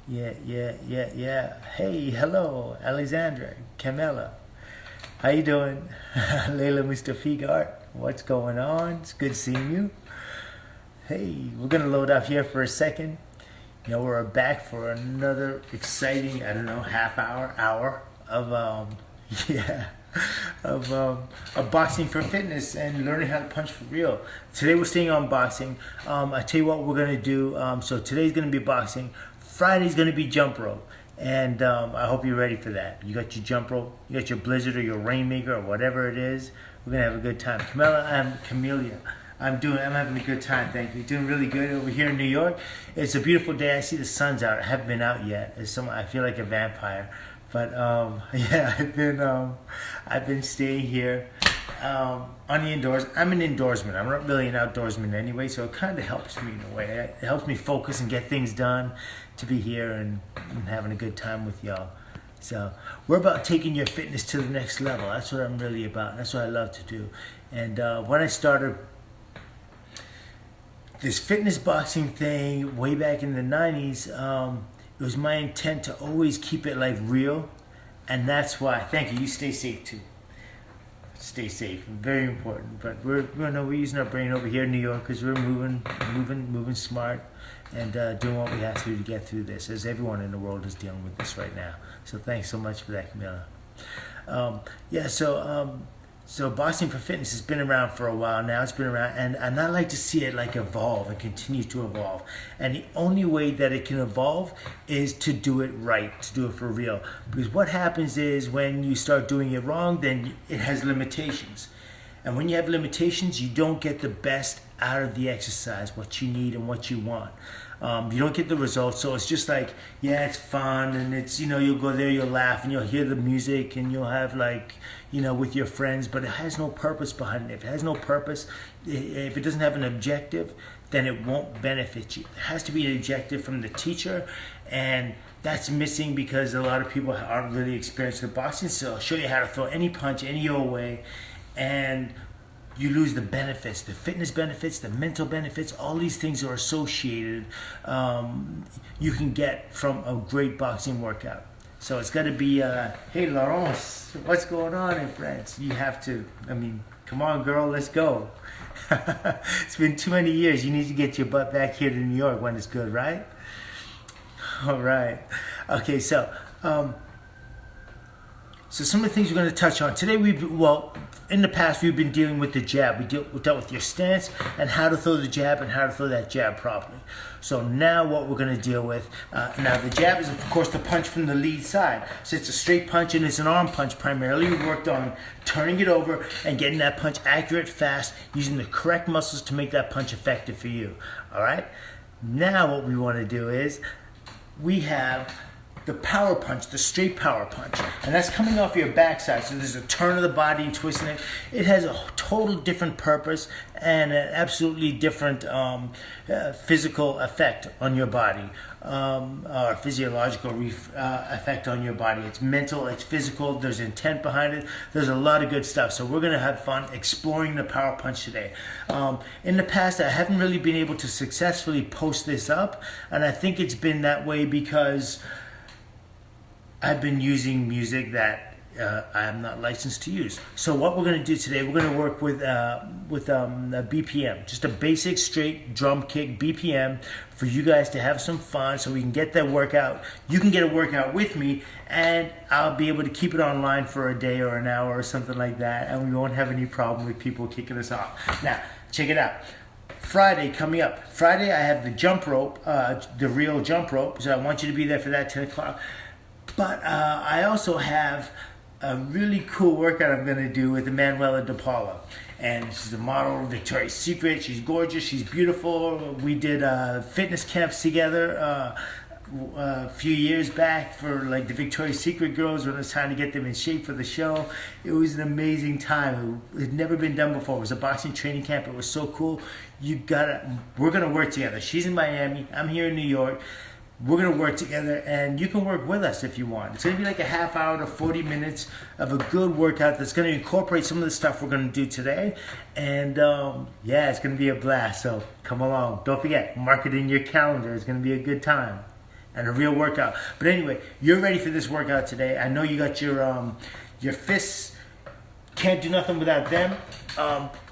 Yeah. Hey, hello, Alexandra, Camilla. How you doing? Layla, Mr. Figart. What's going on? It's good seeing you. Hey, we're gonna load up here for a second. You know, we're back for another exciting, I don't know, hour of yeah, of boxing for fitness and learning how to punch for real. Today we're staying on boxing. I tell you what we're gonna do. So today's gonna be boxing. Friday's gonna be jump rope. And I hope you're ready for that. You got your jump rope, you got your blizzard or your rainmaker or whatever it is. We're gonna have a good time. Camellia. I'm having a good time, thank you. Doing really good over here in New York. It's a beautiful day. I see the sun's out. I haven't been out yet. I feel like a vampire. But yeah, I've been staying here on the indoors. I'm an indoorsman. I'm not really an outdoorsman anyway, so it kind of helps me in a way. It helps me focus and get things done to be here and having a good time with y'all. So we're about taking your fitness to the next level. That's what I'm really about. That's what I love to do. And when I started this fitness boxing thing way back in the 90s, it was my intent to always keep it like real. And that's why, thank you, you stay safe too. Stay safe, very important. But we're using our brain over here in New York because we're moving smart and doing what we have to do to get through this, as everyone in the world is dealing with this right now. So thanks so much for that, Camilla. So boxing for fitness has been around for a while now. It's been around, and I like to see it like evolve and continue to evolve. And the only way that it can evolve is to do it right, to do it for real. Because what happens is when you start doing it wrong, then it has limitations. And when you have limitations, you don't get the best out of the exercise, what you need and what you want. You don't get the results, so it's just like, yeah, it's fun, and it's, you'll go there, you'll laugh, and you'll hear the music, and you'll have with your friends, but it has no purpose behind it. If it has no purpose, if it doesn't have an objective, then it won't benefit you. It has to be an objective from the teacher, and that's missing because a lot of people aren't really experienced with boxing, so I'll show you how to throw any punch any old way, and you lose the benefits, the fitness benefits, the mental benefits. All these things are associated. You can get from a great boxing workout. So it's got to be, hey Laurence, what's going on in France? You have to, come on girl, let's go. It's been too many years. You need to get your butt back here to New York when it's good, right? All right. Okay, so some of the things we're going to touch on today. In the past we've been dealing with the jab. We dealt with your stance and how to throw the jab and how to throw that jab properly. So now what we're going to deal with, now the jab is of course the punch from the lead side. So it's a straight punch and it's an arm punch primarily. We worked on turning it over and getting that punch accurate, fast, using the correct muscles to make that punch effective for you. All right. Now what we want to do is we have the power punch, the straight power punch. And that's coming off your backside. So there's a turn of the body and twisting it. It has a total different purpose and an absolutely different physical effect on your body, or physiological effect on your body. It's mental, it's physical, there's intent behind it. There's a lot of good stuff. So we're going to have fun exploring the power punch today. In the past, I haven't really been able to successfully post this up. And I think it's been that way because I've been using music that I am not licensed to use. So what we're going to do today, we're going to work with a BPM, just a basic straight drum kick BPM for you guys to have some fun so we can get that workout. You can get a workout with me and I'll be able to keep it online for a day or an hour or something like that, and we won't have any problem with people kicking us off. Now, check it out. Friday coming up. Friday I have the jump rope, the real jump rope, so I want you to be there for that 10 o'clock. But I also have a really cool workout I'm going to do with Emanuela De Paula. And she's a model of Victoria's Secret. She's gorgeous. She's beautiful. We did fitness camps together a few years back for like the Victoria's Secret girls when it was time to get them in shape for the show. It was an amazing time. It had never been done before. It was a boxing training camp. It was so cool. We're going to work together. She's in Miami. I'm here in New York. We're going to work together, and you can work with us if you want. It's going to be like a half hour to 40 minutes of a good workout that's going to incorporate some of the stuff we're going to do today. And yeah, it's going to be a blast. So come along. Don't forget, mark it in your calendar. It's going to be a good time. and a real workout. But anyway, you're ready for this workout today. I know you got your fists. Can't do nothing without them.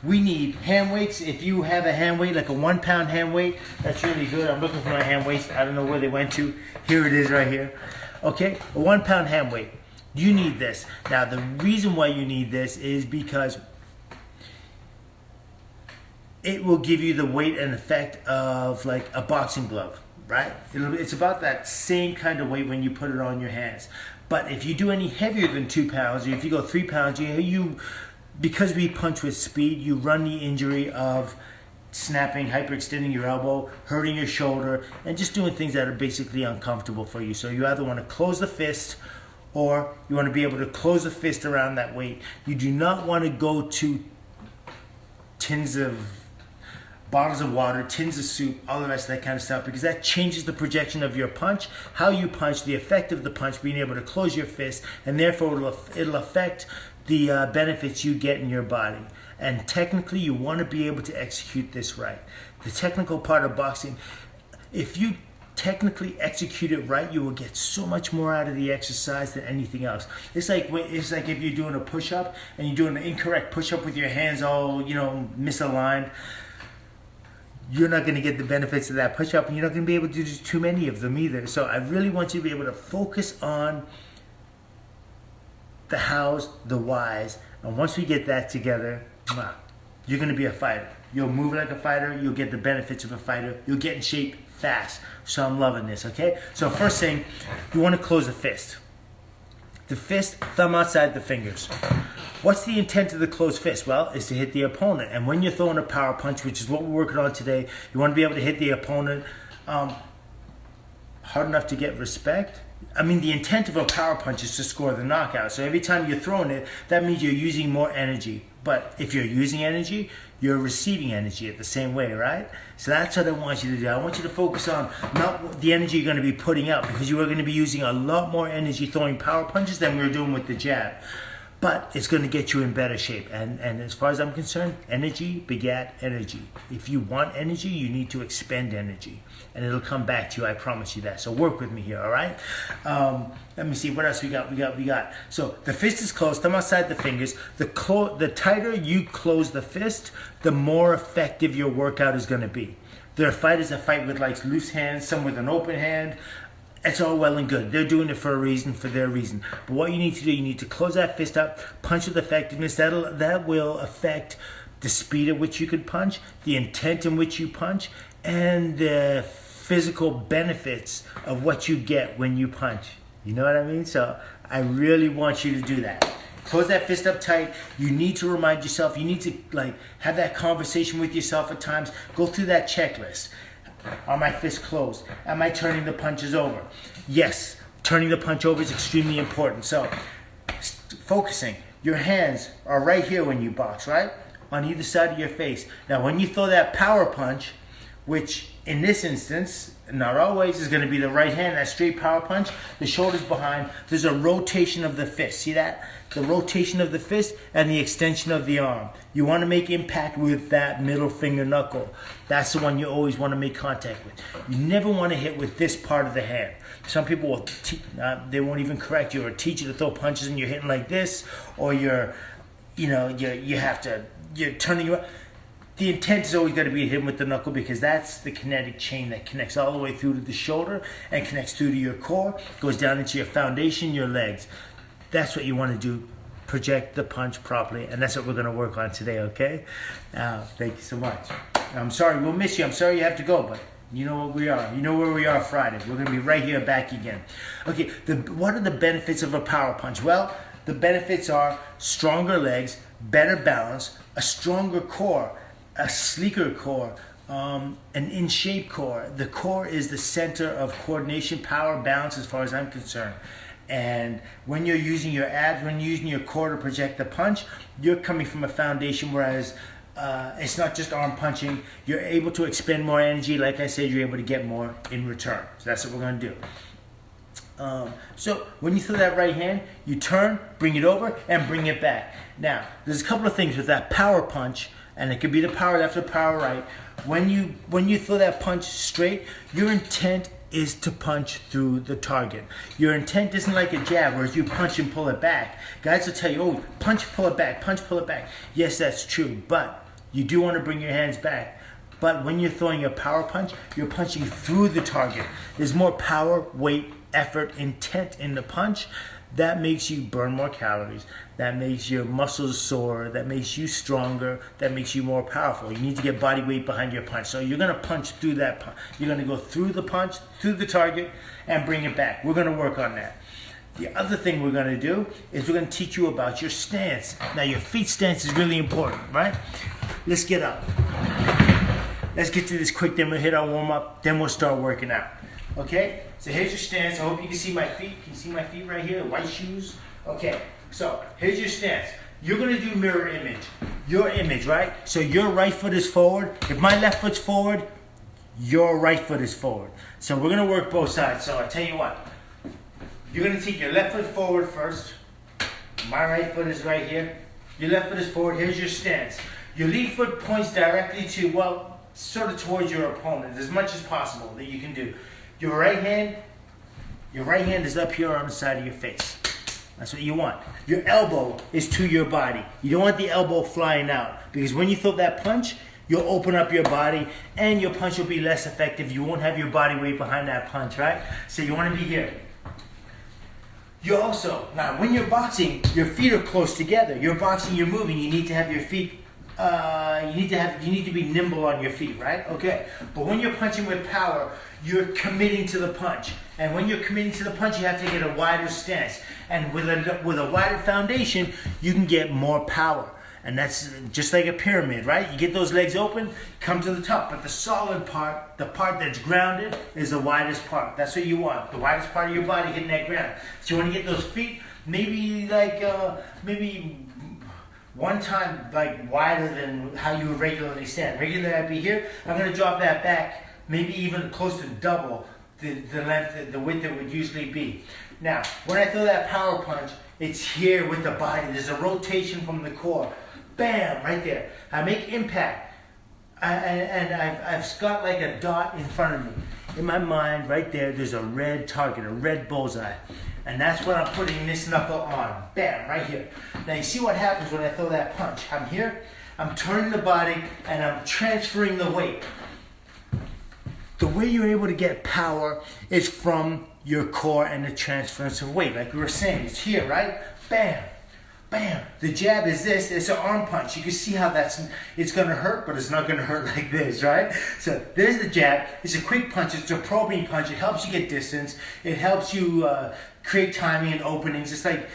We need hand weights. If you have a hand weight, like a 1 pound hand weight, that's really good. I'm looking for my hand weights. I don't know where they went to. Here it is right here. Okay, a 1 pound hand weight. You need this. Now, the reason why you need this is because it will give you the weight and effect of like a boxing glove, right? It's about that same kind of weight when you put it on your hands. But if you do any heavier than 2 pounds, or if you go 3 pounds, because we punch with speed, you run the injury of snapping, hyperextending your elbow, hurting your shoulder, and just doing things that are basically uncomfortable for you. So you either want to close the fist, or you want to be able to close the fist around that weight. You do not want to go to bottles of water, tins of soup, all the rest of that kind of stuff, because that changes the projection of your punch, how you punch, the effect of the punch, being able to close your fist, and therefore it'll affect the benefits you get in your body. And technically, you want to be able to execute this right. The technical part of boxing, if you technically execute it right, you will get so much more out of the exercise than anything else. It's like if you're doing a push-up and you're doing an incorrect push-up with your hands all misaligned. You're not going to get the benefits of that push-up, and you're not going to be able to do too many of them either. So I really want you to be able to focus on the hows, the whys, and once we get that together, you're going to be a fighter. You'll move like a fighter. You'll get the benefits of a fighter. You'll get in shape fast. So I'm loving this, okay? So first thing, you want to close the fist. The fist, thumb outside the fingers. What's the intent of the closed fist? Well, is to hit the opponent. And when you're throwing a power punch, which is what we're working on today, you want to be able to hit the opponent hard enough to get respect. I mean, the intent of a power punch is to score the knockout. So every time you're throwing it, that means you're using more energy. But if you're using energy, you're receiving energy at the same way, right? So that's what I want you to do. I want you to focus on not the energy you're going to be putting out, because you are going to be using a lot more energy throwing power punches than we were doing with the jab. But it's going to get you in better shape. And as far as I'm concerned, energy begat energy. If you want energy, you need to expend energy. And it'll come back to you, I promise you that. So work with me here, all right? Let me see, what else we got? So the fist is closed, thumb outside the fingers. The tighter you close the fist, the more effective your workout is going to be. There are fighters that fight with like loose hands, some with an open hand. It's all well and good. They're doing it for a reason, for their reason. But what you need to do, you need to close that fist up, punch with effectiveness. That will affect the speed at which you could punch, the intent in which you punch, and the physical benefits of what you get when you punch. You know what I mean? So I really want you to do that. Close that fist up tight. You need to remind yourself. You need to have that conversation with yourself at times. Go through that checklist. Are my fists closed? Am I turning the punches over? Yes, turning the punch over is extremely important. So, focusing. Your hands are right here when you box, right? On either side of your face. Now, when you throw that power punch, which in this instance, not always, is going to be the right hand, that straight power punch, the shoulder's behind, there's a rotation of the fist. See that? The rotation of the fist and the extension of the arm. You want to make impact with that middle finger knuckle. That's the one you always want to make contact with. You never want to hit with this part of the hand. Some people will, they won't even correct you or teach you to throw punches and you're hitting like this, or you're turning around. The intent is always going to be hitting with the knuckle, because that's the kinetic chain that connects all the way through to the shoulder and connects through to your core, goes down into your foundation, your legs. That's what you want to do. Project the punch properly, and that's what we're going to work on today, okay? Thank you so much. I'm sorry, we'll miss you. I'm sorry you have to go, but you know what we are. You know where we are Friday. We're going to be right here back again. Okay, what are the benefits of a power punch? Well, the benefits are stronger legs, better balance, a stronger core, a sleeker core, an in-shape core. The core is the center of coordination, power, balance, as far as I'm concerned. And when you're using your abs, when you're using your core to project the punch, you're coming from a foundation, whereas it's not just arm punching. You're able to expend more energy. Like I said, you're able to get more in return. So that's what we're going to do. So when you throw that right hand, you turn, bring it over, and bring it back. Now, there's a couple of things with that power punch, and it could be the power left or power right. When you throw that punch straight, your intent is to punch through the target. Your intent isn't like a jab where you punch and pull it back. Guys will tell you, oh, punch, pull it back, punch, pull it back. Yes, that's true, but you do want to bring your hands back. But when you're throwing a power punch, you're punching through the target. There's more power, weight, effort, intent in the punch. That makes you burn more calories. That makes your muscles sore. That makes you stronger. That makes you more powerful. You need to get body weight behind your punch. So you're going to punch through that punch. You're going to go through the punch, through the target, and bring it back. We're going to work on that. The other thing we're going to do is we're going to teach you about your stance. Now, your feet stance is really important, right? Let's get up. Let's get to this quick, then we'll hit our warm-up, then we'll start working out. Okay? So here's your stance. I hope you can see my feet. Can you see my feet right here? White shoes? Okay. So here's your stance. You're going to do mirror image. Your image, right? So your right foot is forward. If my left foot's forward, your right foot is forward. So we're going to work both sides. So I'll tell you what. You're going to take your left foot forward first. My right foot is right here. Your left foot is forward. Here's your stance. Your lead foot points directly to, well, sort of towards your opponent as much as possible that you can do. Your right hand is up here on the side of your face. That's what you want. Your elbow is to your body. You don't want the elbow flying out because when you throw that punch, you'll open up your body and your punch will be less effective. You won't have your body weight behind that punch, right? So you want to be here. You also, now when you're boxing, your feet are close together. You're boxing, you're moving, you need to have your feet you need to be nimble on your feet, right? Okay. But when you're punching with power, you're committing to the punch. And when you're committing to the punch, you have to get a wider stance. And with a wider foundation, you can get more power. And that's just like a pyramid, right? You get those legs open, come to the top. But the solid part, the part that's grounded, is the widest part. That's what you want. The widest part of your body hitting that ground. So you want to get those feet maybe one time like wider than how you would regularly stand. Regularly I'd be here. I'm going to drop that back, maybe even close to double the length, the width it would usually be. Now, when I throw that power punch, it's here with the body. There's a rotation from the core. Bam, right there. I make impact. I've got like a dot in front of me. In my mind, right there's a red target, a red bullseye. And that's what I'm putting this knuckle on. Bam, right here. Now you see what happens when I throw that punch. I'm here, I'm turning the body, and I'm transferring the weight. The way you're able to get power is from your core and the transference of weight. Like we were saying, it's here, right? Bam, bam. The jab is this, it's an arm punch. You can see how it's gonna hurt, but it's not gonna hurt like this, right? So there's the jab. It's a quick punch, it's a probing punch. It helps you get distance. It helps you create timing and openings. It's like,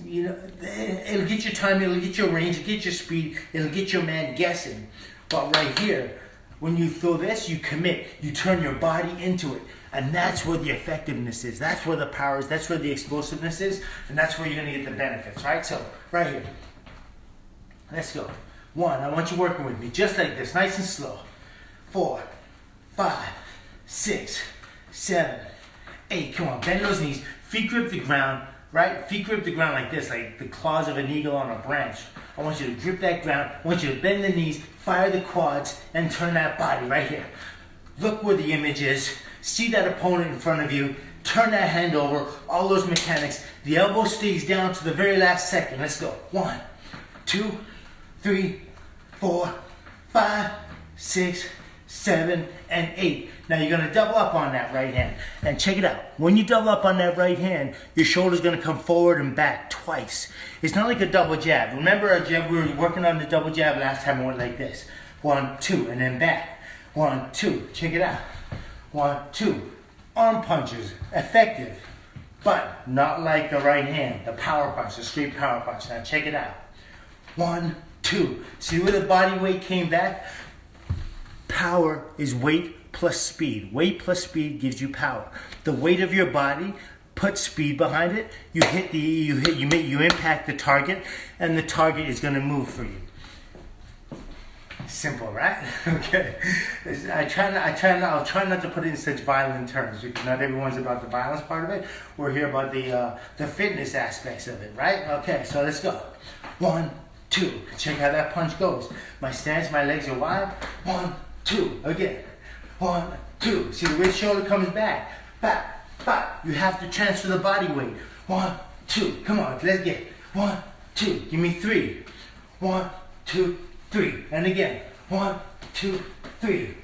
you know, it'll get your timing, it'll get your range, it'll get your speed, it'll get your man guessing. But right here, when you throw this, you commit, you turn your body into it. And that's where the effectiveness is. That's where the power is. That's where the explosiveness is. And that's where you're going to get the benefits, right? So, right here. Let's go. 1, I want you working with me just like this, nice and slow. 4, 5, 6, 7, 8. Come on, bend those knees. Feet grip the ground, right? Feet grip the ground like this, like the claws of an eagle on a branch. I want you to grip that ground. I want you to bend the knees, fire the quads, and turn that body right here. Look where the image is. See that opponent in front of you. Turn that hand over. All those mechanics. The elbow stays down to the very last second. Let's go. 1, 2, 3, 4, 5, 6, 7, and 8. Now you're going to double up on that right hand. And check it out. When you double up on that right hand, your shoulder's going to come forward and back twice. It's not like a double jab. Remember our jab, we were working on the double jab last time. I went like this. 1, 2, and then back. 1, 2. Check it out. 1, 2. Arm punches, effective, but not like the right hand, the power punch, the straight power punch. Now check it out. 1, 2. See where the body weight came back? Power is weight plus speed. Weight plus speed gives you power. The weight of your body, put speed behind it. You impact the target, and the target is going to move for you. Simple, right? Okay. I'll try not to put it in such violent terms because not everyone's about the violence part of it. We're here about the fitness aspects of it, right? Okay, so let's go. 1, 2. Check how that punch goes. My stance, my legs are wide. 1, 2. Again. 1, two. See the way the shoulder comes back. Back, back. You have to transfer the body weight. 1, 2. Come on, let's get 1, 2. Give me 3. 1, 2, 3. And again. 1, 2, 3.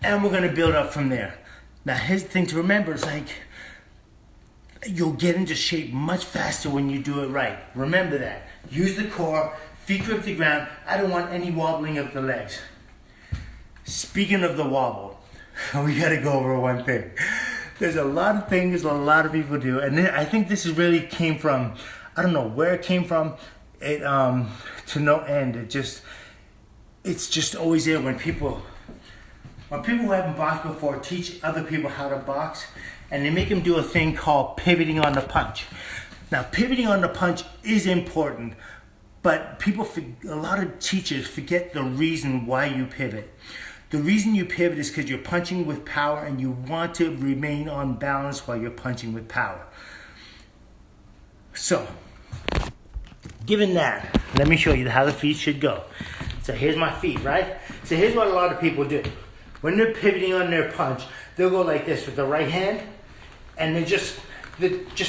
And we're gonna build up from there. Now here's the thing to remember, is like, you'll get into shape much faster when you do it right. Remember that. Use the core, feet grip the ground. I don't want any wobbling of the legs. Speaking of the wobble, we gotta go over one thing. There's a lot of things a lot of people do, and I think this is really came from, I don't know where it came from, it to no end. It's just always there when people who haven't boxed before teach other people how to box, and they make them do a thing called pivoting on the punch. Now, pivoting on the punch is important, but a lot of teachers forget the reason why you pivot. The reason you pivot is because you're punching with power and you want to remain on balance while you're punching with power. So, given that, let me show you how the feet should go. So here's my feet, right? So here's what a lot of people do. When they're pivoting on their punch, they'll go like this with the right hand, and they're just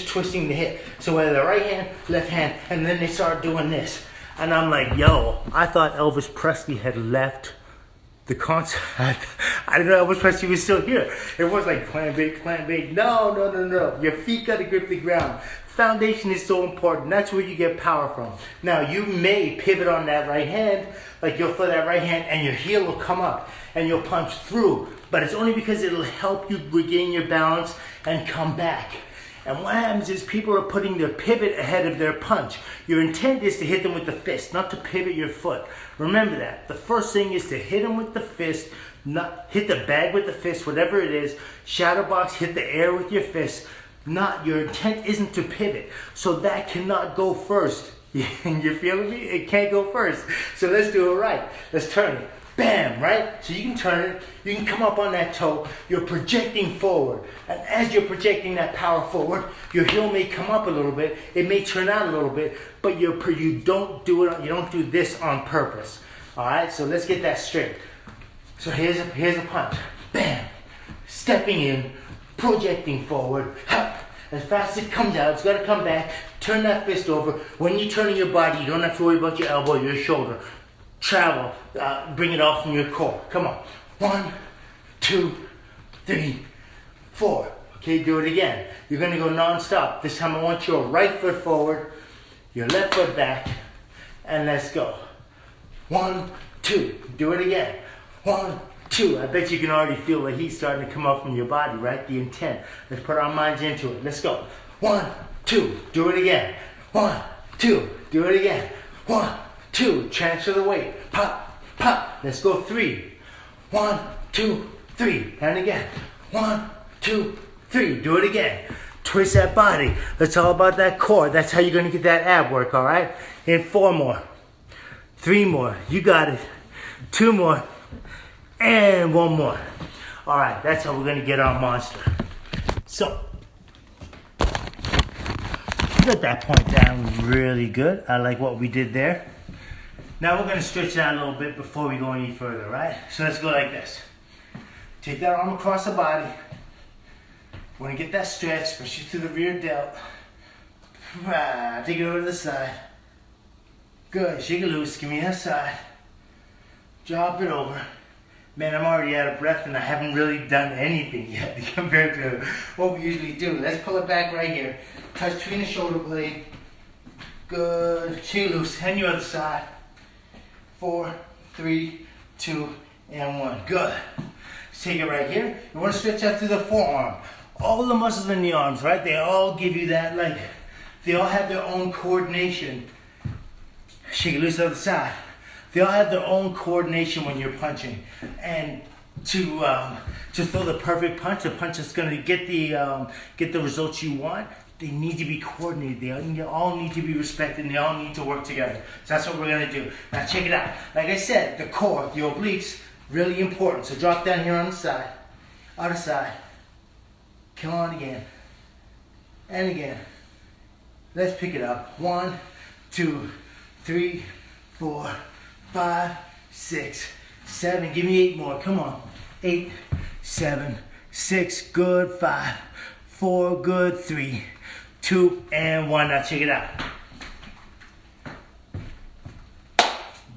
twisting the hip. So whether the right hand, left hand, and then they start doing this. And I'm like, yo, I thought Elvis Presley had left the concert. I didn't know Elvis Presley was still here. It was like plant bait. No. Your feet gotta grip the ground. Foundation is so important. That's where you get power from. Now, you may pivot on that right hand, like you'll throw that right hand and your heel will come up and you'll punch through. But it's only because it'll help you regain your balance and come back. And what happens is people are putting their pivot ahead of their punch. Your intent is to hit them with the fist, not to pivot your foot. Remember that. The first thing is to hit them with the fist, not hit the bag with the fist, whatever it is. Shadow box, hit the air with your fist. Not, your intent isn't to pivot. So that cannot go first. You feeling me? It can't go first. So let's do it right. Let's turn it. Bam, right? So you can turn it, you can come up on that toe, you're projecting forward. And as you're projecting that power forward, your heel may come up a little bit, it may turn out a little bit, but you don't do this on purpose. Alright, so let's get that straight. So here's a punch. Bam! Stepping in, projecting forward. As fast as it comes out, it's gotta come back, turn that fist over. When you're turning your body, you don't have to worry about your elbow, your shoulder. Travel, bring it off from your core. Come on. 1, 2, 3, 4. Okay, do it again. You're gonna go non-stop. This time I want your right foot forward, your left foot back, and let's go. 1, 2. Do it again. 1, 2. I bet you can already feel the heat starting to come up from your body, right? The intent. Let's put our minds into it. Let's go. 1, 2. Do it again. 1, 2. Do it again. 1, 2, transfer the weight. Pop, pop. Let's go 3. 1, 2, 3. And again. 1, 2, 3. Do it again. Twist that body. That's all about that core. That's how you're going to get that ab work, all right? In 4 more. 3 more. You got it. 2 more. And 1 more. All right, that's how we're going to get our monster. So, got that point down really good. I like what we did there. Now we're going to stretch it out a little bit before we go any further, right? So let's go like this. Take that arm across the body. Want to get that stretch, especially through the rear delt. Take it over to the side. Good. Shake it loose. Give me that side. Drop it over. Man, I'm already out of breath and I haven't really done anything yet compared to what we usually do. Let's pull it back right here. Touch between the shoulder blade. Good. Shake it loose. And your other side. 4, 3, 2, and 1. Good. Let's take it right here. You want to stretch out through the forearm. All the muscles in the arms, right? They all give you that, like, they all have their own coordination. Shake it loose to the other side. They all have their own coordination when you're punching. And to throw the perfect punch, the punch that's going to get the results you want, they need to be coordinated. They all need to be respected, and they all need to work together. So that's what we're going to do. Now check it out. Like I said, the core, the obliques, really important. So drop down here on the side, other side. Come on again. And again. Let's pick it up. 1, 2, 3, 4, 5, 6, 7. Give me 8 more. Come on. 8, 7, 6, good, 5, 4, good, 3, 2, and 1. Now check it out.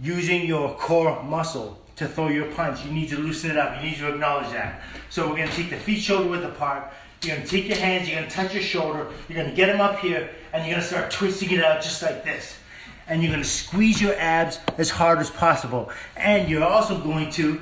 Using your core muscle to throw your punch, you need to loosen it up. You need to acknowledge that. So we're going to take the feet shoulder width apart. You're going to take your hands, you're going to touch your shoulder, you're going to get them up here, and you're going to start twisting it out just like this. And you're going to squeeze your abs as hard as possible. And you're also going to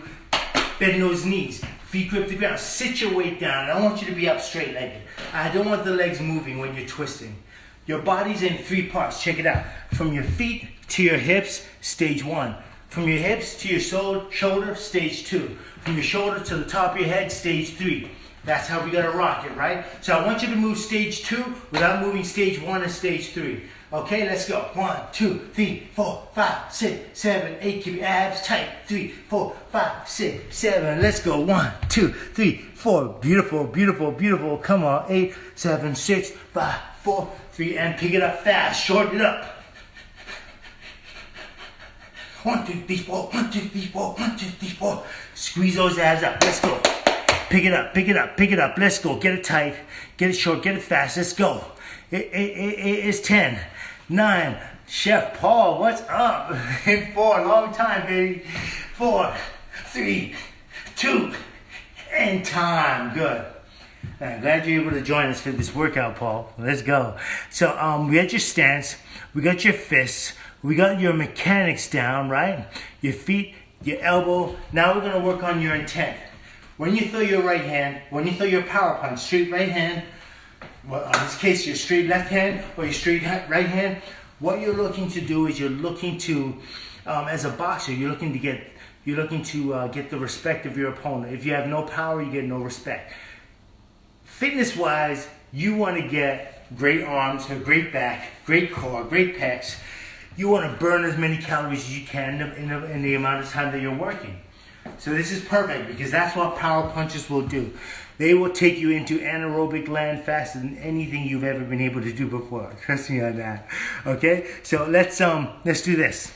bend those knees. Feet grip the ground. Sit your weight down. I don't want you to be up straight legged. I don't want the legs moving when you're twisting. Your body's in 3 parts. Check it out. From your feet to your hips, stage 1. From your hips to your shoulder, stage 2. From your shoulder to the top of your head, stage 3. That's how we gotta rock it, right? So I want you to move stage 2 without moving stage 1 and stage 3. Okay, let's go. 1, 2, 3, 4, 5, 6, 7, 8. Keep your abs tight. 3, 4, 5, 6, 7. Let's go. 1, 2, 3, 4. Beautiful, beautiful, beautiful. Come on. 8, 7, 6, 5, 4, 3, and pick it up fast. Shorten it up. 1, 2, 3, 4. 1, 2, 3, 4. 1, 2, 3, 4. Squeeze those abs up. Let's go. Pick it up, pick it up, pick it up. Let's go. Get it tight, get it short, get it fast. Let's go. It's 10, 9. Chef Paul, what's up? In 4, long time, baby. 4, 3, 2, and time. Good. I'm glad you're able to join us for this workout, Paul. Let's go. So we got your stance, we got your fists, we got your mechanics down, right? Your feet, your elbow. Now we're gonna work on your intent. When you throw your right hand, when you throw your power punch, straight right hand, well, in this case, your straight left hand or your straight right hand, what you're looking to do is you're looking to, as a boxer, you're looking to get the respect of your opponent. If you have no power, you get no respect. Fitness-wise, you want to get great arms, a great back, great core, great pecs. You want to burn as many calories as you can in the amount of time that you're working. So this is perfect because that's what power punches will do. They will take you into anaerobic land faster than anything you've ever been able to do before. Trust me on that. Okay? So let's do this.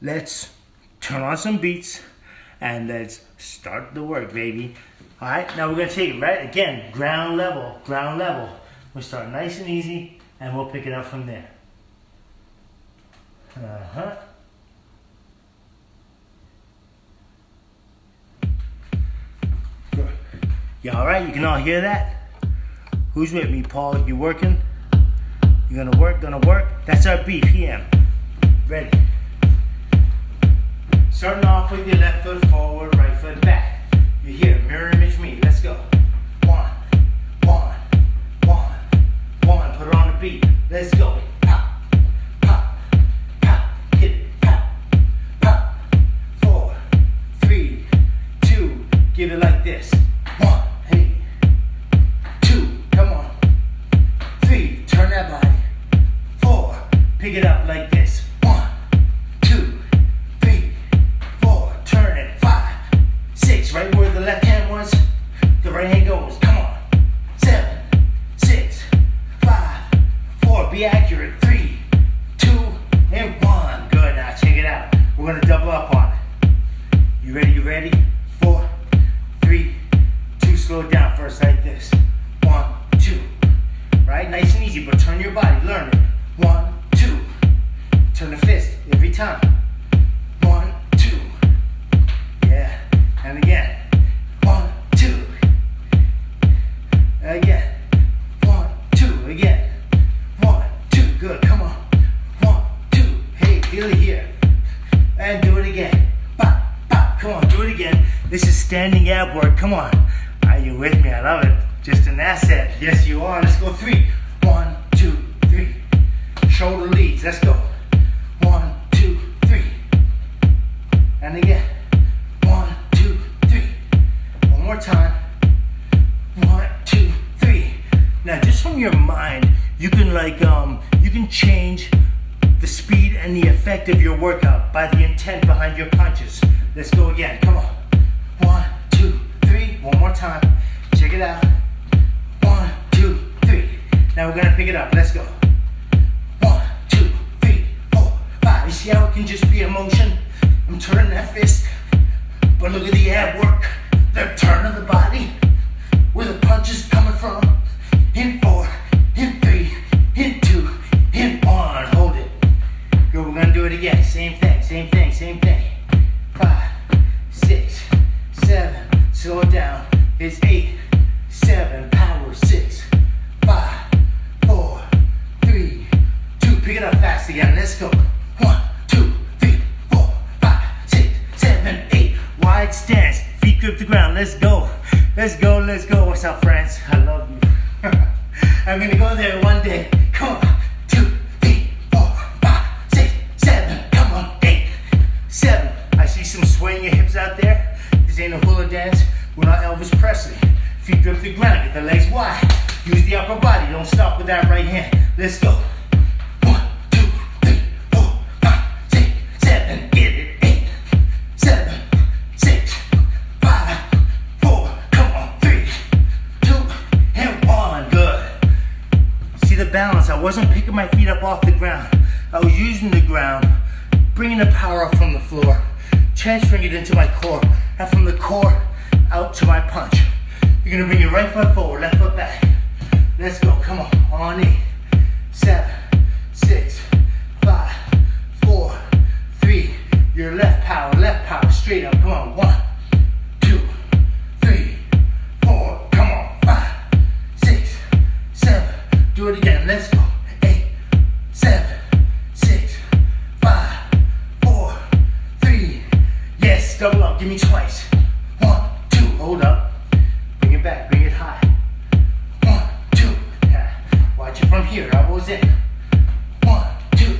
Let's turn on some beats and let's start the work, baby. All right? Now we're going to take it right again, ground level, ground level. We'll start nice and easy and we'll pick it up from there. You all right? You can all hear that? Who's with me, Paul? You working? You gonna work? That's our BPM. Ready? Starting off with your left foot forward, right foot back. You hear, mirror image me. Let's go. 1, 1, 1, 1. Put it on the beat. Let's go. Pop, pop, pop. Hit it. Pop, pop. 4, 3, 2. Give it like this. 1. Pick it up like this. 1, 2, 3, 4. Turn it. 5, 6. Right where the left hand was, the right hand goes. Come on. 7, 6, 5, 4. Be accurate. 3, 2, and 1. Good. Now check it out. We're gonna double up on it. You ready? You ready? 4, 3, 2. Slow it down first like this. 1, 2. Right? Nice and easy, but turn your body. Learn it. 1, 2. Turn the fist every time. 1, 2. Yeah. And again. 1, 2. Again. 1, 2. Again. 1, 2. Good. Come on. 1, 2. Hey, feel it here. And do it again. Bop, bop. Come on, do it again. This is standing ab work. Come on. Are you with me? I love it. Just an asset. Yes, you are. Let's go 3. 1, 2, 3. Shoulder leads. Let's go. 1, 2, 3. And again. 1, 2, 3. One more time. 1, 2, 3. Now, just from your mind, you can you can change the speed and the effect of your workout by the intent behind your punches. Let's go again. Come on. 1, 2, 3. One more time. Check it out. 1, 2, 3. Now we're gonna pick it up. Let's go. 1, 2, 3, 4, 5. You see how it can just be a motion? I'm turning that fist, but look at the ab work. The turn of the body, where the punch is coming from. In 4, in 3, in 2, in 1. Hold it. Good, we're gonna do it again. Same thing, same thing, same thing. 5, 6, 7. Slow it down. It's 8, 7. Power. 6, 5, 4, 3, 2. Pick it up fast again. Let's go. 1, 2, 3, 4, 5, 6, 7, 8. Wide stance. Feet grip the ground. Let's go. Let's go. Let's go. What's up, friends? I love you. I'm gonna go there one day. Come on. 2, 3, 4, 5, 6, 7. Come on. 8, 7. I see some swaying your hips out there. This ain't a hula dance. We're not Elvis Presley. Feet grip the ground. Get the legs wide. Use the upper body. Don't stop with that right hand. Let's go. 1, 2, 3, 4, 5, 6, 7. Get it. 8, 7, 6, 5, 4. Come on. 3, 2, and 1. Good. See the balance. I wasn't picking my feet up off the ground. I was using the ground, bringing the power up from the floor, transferring it into my core, and from the core out to my punch. You're gonna bring your right foot forward, left foot back. Let's go. Come on. On 8, 7, 6, 5, 4, 3. Your left power, straight up. Come on. 1, 2, 3, 4. Come on. 5, 6, 7. Do it again. Let's go. 8, 7, 6, 5, 4, 3. Yes. Double up. Give me twice. 1, 2. Hold up. Bring it back. Bring it high. 1, 2. Yeah. Watch it from here. Elbows in. 1, 2.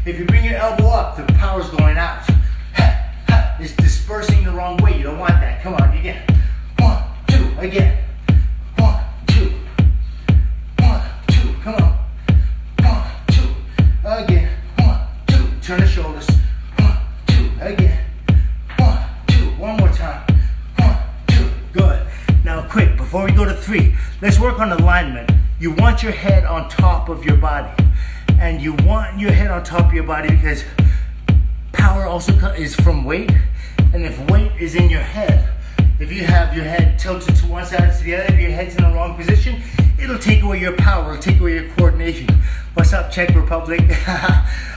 If you bring your elbow up, the power's going out. It's dispersing the wrong way. You don't want that. Come on, again. 1, 2. Again. 1, 2. 1, 2. Come on. 1, 2. Again. 1, 2. Turn the shoulders. 1, 2. Again. 1, 2. One more time. 1, 2. Good. Now quick, before we go to 3, let's work on alignment. You want your head on top of your body. And you want your head on top of your body because power also is from weight. And if weight is in your head, if you have your head tilted to one side or to the other, if your head's in the wrong position, it'll take away your power, it'll take away your coordination. What's up, Czech Republic?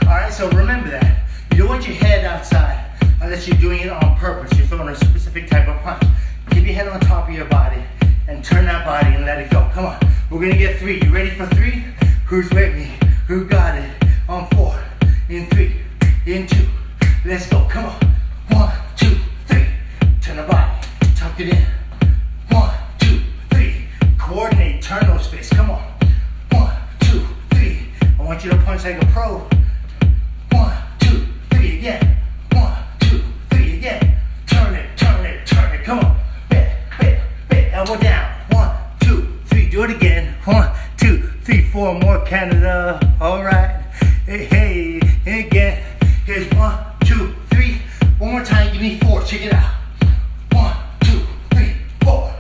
Alright, so remember that. You don't want your head outside unless you're doing it on purpose. You're throwing a specific type of punch. Keep your head on top of your body and turn that body and let it go. Come on, we're gonna get 3. You ready for 3? Who's with me? Who got it? On 4, in 3, in 2. Let's go, come on. 1, 2, 3. Turn the body, tuck it in. 1, 2, 3. Coordinate, turn those fists, come on. 1, 2, 3. I want you to punch like a pro. 1, 2, 3 again. 1, 2, 3 again. Turn it, turn it, turn it, come on. Elbow down. 1, 2, 3. Do it again. 1, 2, 3, 4. More Canada. All right. Hey, again. Here's 1, 2, 3. One more time. Give me 4. Check it out. 1, 2, 3, 4.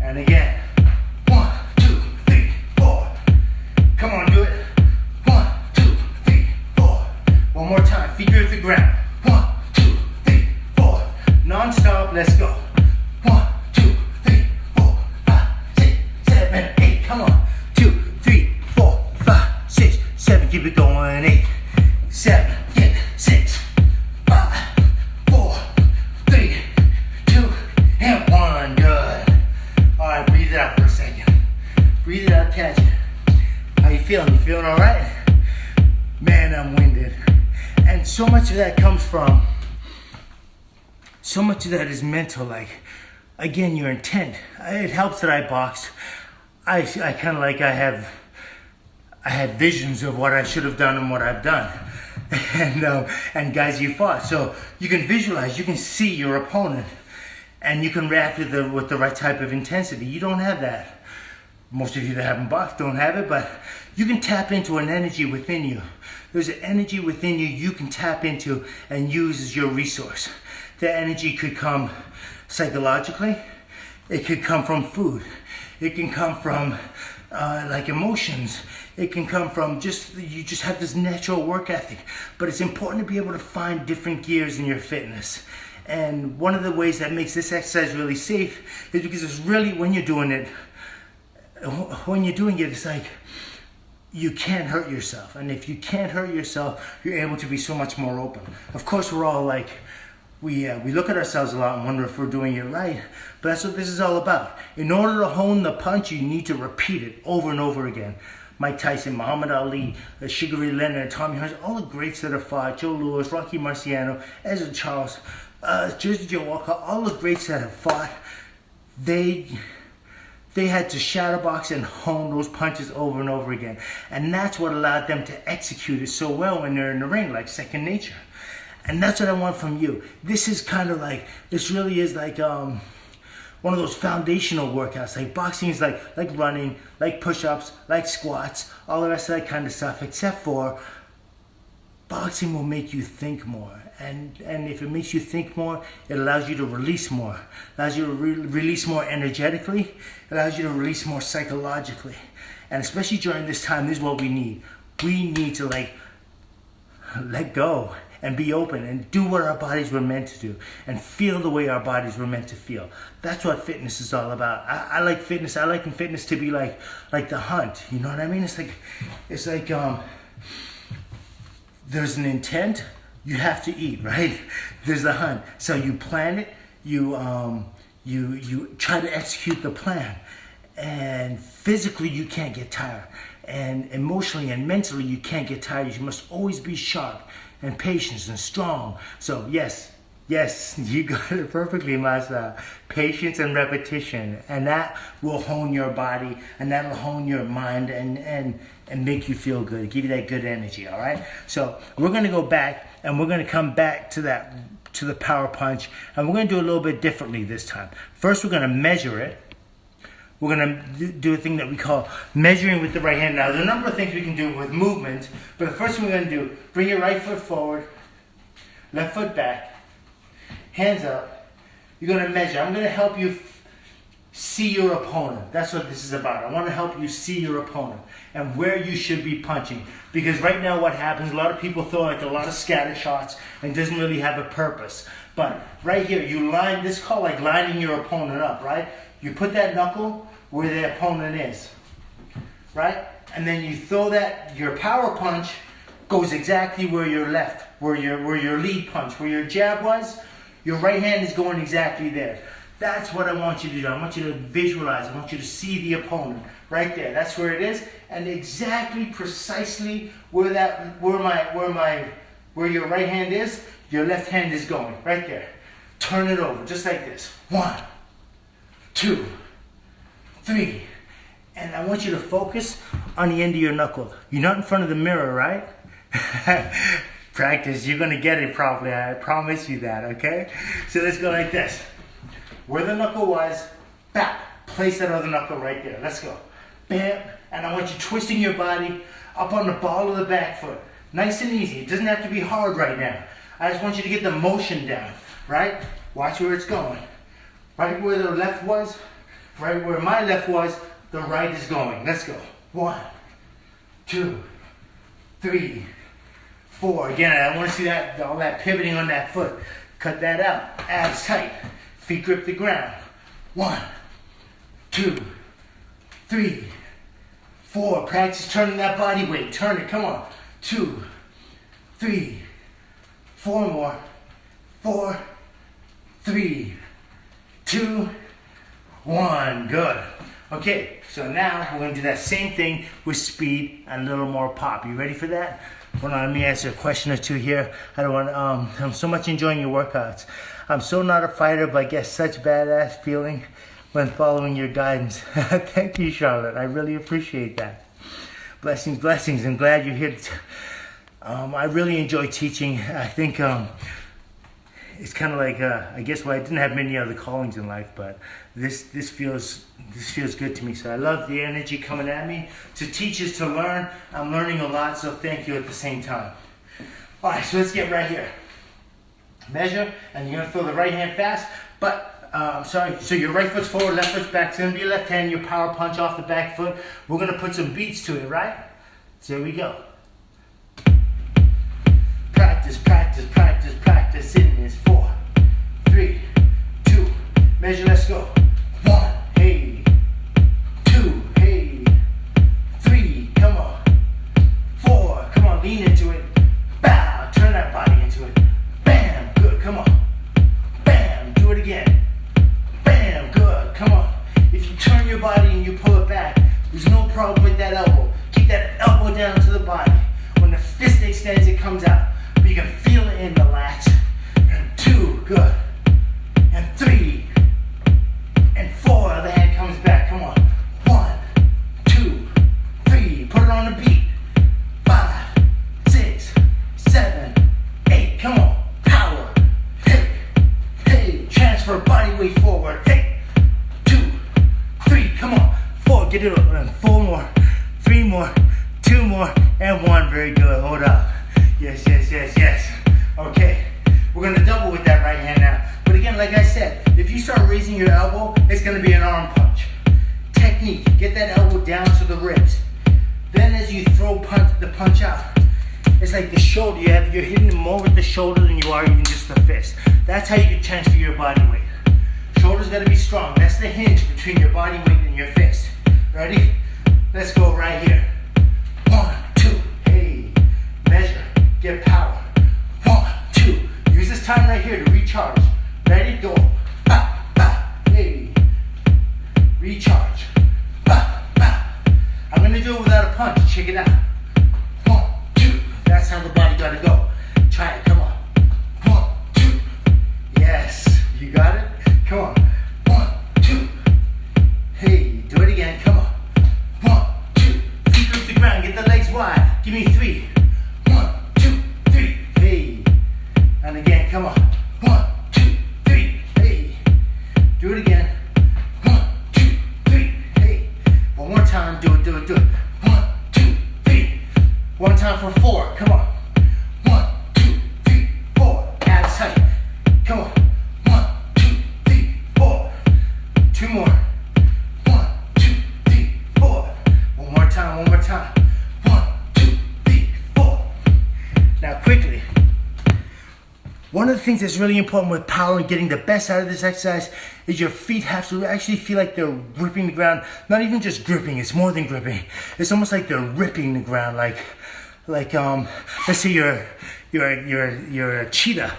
And again. 1, 2, 3, 4. Come on, do it. 1, 2, 3, 4. One more time. Feet grip the ground. 1, 2, 3, 4. Non-stop. Let's go. 1, 2, 3, 4, 5, 6, 7, 8. Come on. 2, 3, 4, 5, 6, 7. Keep it going. 8, 7, 6, 5, 4, 3, 2, and 1. Good. All right, breathe it out for a second. Breathe it out, catch it. How you feeling? You feeling all right? Man, I'm winded. And so much of that comes from, so much of that is mental. Like, again, your intent. It helps that I boxed. I kind of like I had visions of what I should have done and what I've done. And guys you fought. So you can visualize, you can see your opponent, and you can react with the right type of intensity. You don't have that. Most of you that haven't boxed don't have it, but you can tap into an energy within you. There's an energy within you can tap into and use as your resource. That energy could come psychologically. It could come from food. It can come from like emotions. It can come from you just have this natural work ethic. But it's important to be able to find different gears in your fitness And one of the ways that makes this exercise really safe is because it's really, when you're doing it, it's like you can't hurt yourself. And if you can't hurt yourself, you're able to be so much more open. Of course, we're all like, we look at ourselves a lot and wonder if we're doing it right, but that's what this is all about. In order to hone the punch, you need to repeat it over and over again. Mike Tyson, Muhammad Ali, Sugar Ray Leonard, Tommy Hearns, all the greats that have fought, Joe Louis, Rocky Marciano, Ezra Charles, Jersey Joe Walker, all the greats that have fought, they had to shadowbox and hone those punches over and over again. And that's what allowed them to execute it so well when they're in the ring, like second nature. And that's what I want from you. This is kind of like, this really is like one of those foundational workouts. Like boxing is like running, like push-ups, like squats, all the rest of that kind of stuff, except for boxing will make you think more. And if it makes you think more, it allows you to release more. It allows you to release more energetically. It allows you to release more psychologically. And especially during this time, this is what we need. We need to like let go and be open and do what our bodies were meant to do and feel the way our bodies were meant to feel. That's what fitness is all about. I like fitness. I like fitness to be like the hunt. You know what I mean? It's like there's an intent. You have to eat, right? There's the hunt. So you plan it. You try to execute the plan. And physically, you can't get tired. And emotionally and mentally, you can't get tired. You must always be sharp and patient and strong. So yes, you got it perfectly, Masa. Patience and repetition. And that will hone your body, and that will hone your mind and make you feel good, give you that good energy, all right? So we're gonna go back, and we're gonna come back to the power punch, and we're gonna do a little bit differently this time. First, we're gonna measure it. We're gonna do a thing that we call measuring with the right hand. Now, there's a number of things we can do with movement, but the first thing we're gonna do, bring your right foot forward, left foot back, hands up. You're gonna measure. I'm gonna help you see your opponent. That's what this is about. I wanna help you see your opponent and where you should be punching. Because right now what happens, a lot of people throw like a lot of scatter shots and doesn't really have a purpose. But right here, you line, this is called like lining your opponent up, right? You put that knuckle where the opponent is, right? And then you throw that, your power punch goes exactly where your left, where your lead punch, where your jab was, your right hand is going exactly there. That's what I want you to do. I want you to visualize. I want you to see the opponent right there. That's where it is, and exactly, precisely where your right hand is, your left hand is going right there. Turn it over, just like this. 1, 2, 3, and I want you to focus on the end of your knuckle. You're not in front of the mirror, right? Practice. You're gonna get it probably. I promise you that. Okay. So let's go like this. Where the knuckle was, bam, place that other knuckle right there. Let's go. Bam, and I want you twisting your body up on the ball of the back foot. Nice and easy. It doesn't have to be hard right now. I just want you to get the motion down, right? Watch where it's going. Right where the left was, right where my left was, the right is going. Let's go. 1, 2, 3, 4. Again, I want to see that, all that pivoting on that foot. Cut that out. Abs tight. Feet grip the ground. 1, 2, 3, 4. Practice turning that body weight. Turn it. Come on. 2, 3, 4 more. 4, 3, 2, 1. Good. Okay, so now we're going to do that same thing with speed and a little more pop. You ready for that? Hold on, let me answer a question or two here. I'm so much enjoying your workouts. I'm so not a fighter, but I get such badass feeling when following your guidance. Thank you, Charlotte. I really appreciate that. Blessings, blessings. I'm glad you're here. I really enjoy teaching. I think it's kind of like I guess I didn't have many other callings in life, but this feels good to me. So I love the energy coming at me. To teach is to learn. I'm learning a lot, so thank you at the same time. All right, so let's get right here. Measure, and you're gonna throw the right hand fast, but so your right foot's forward, left foot's back. It's gonna be your left hand, your power punch off the back foot. We're gonna put some beats to it, right? So here we go. Practice, practice, practice, practice in this. 4, 3, 2, measure, let's go. 1, hey, 2, hey, 3, come on, 4, come on, lean into it, bow, turn that body into it, bam, good, come on, bam, do it again, bam, good, come on. If you turn your body and you pull it back, there's no problem with that elbow. Keep that elbow down to the body. When the fist extends, it comes out, but you can feel it in the lats. And 2, good, and 3, and 4, the hand comes back, come on, 1, 2, 3, put it on the beat, 5, 6, 7, 8, come on, power, hey, hey, transfer body weight forward, hey, 2, 3, come on, 4, get it up, and 4 more, 3 more, 2 more, and 1, very good, hold up, yes, yes, yes, yes, okay, we're going to double with that right hand now, but again, like I said, if you start raising your elbow, it's going to be an arm punch. Technique, get that elbow down to the ribs. Then as you throw the punch out, it's like the shoulder, you're hitting more with the shoulder than you are even just the fist. That's how you can transfer your body weight. Shoulders got to be strong. That's the hinge between your body weight and your fist. Ready? Let's go right here. 1, 2, hey, measure, get power. 1, 2, use this time right here to recharge. Ready, go, ba, ba, hey, recharge, ba, ba. I'm gonna do it without a punch, check it out. 1, 2, that's how the body gotta go. Try it, come on. 1, 2, yes, you got it? Come on. 1, 2, hey, do it again, come on. 1, 2, feet off the ground, get the legs wide. Give me 3. 1, 2, 3, hey, and again, come on. 1, 2, 3, hey, do it again. 1, 2, 3, hey, one more time, do it, do it, do it. 1, 2, 3, one time for 4, come on. 1, 2, 3, 4, abs tight, come on. 1, 2, 3, 4, 2 more. 1, 2, 3, 4, one more time, one more time. 1, 2, 3, 4. Now quickly, one of the things that's really important with power and getting the best out of this exercise is your feet have to actually feel like they're gripping the ground. Not even just gripping, it's more than gripping. It's almost like they're ripping the ground, like let's say you're a cheetah.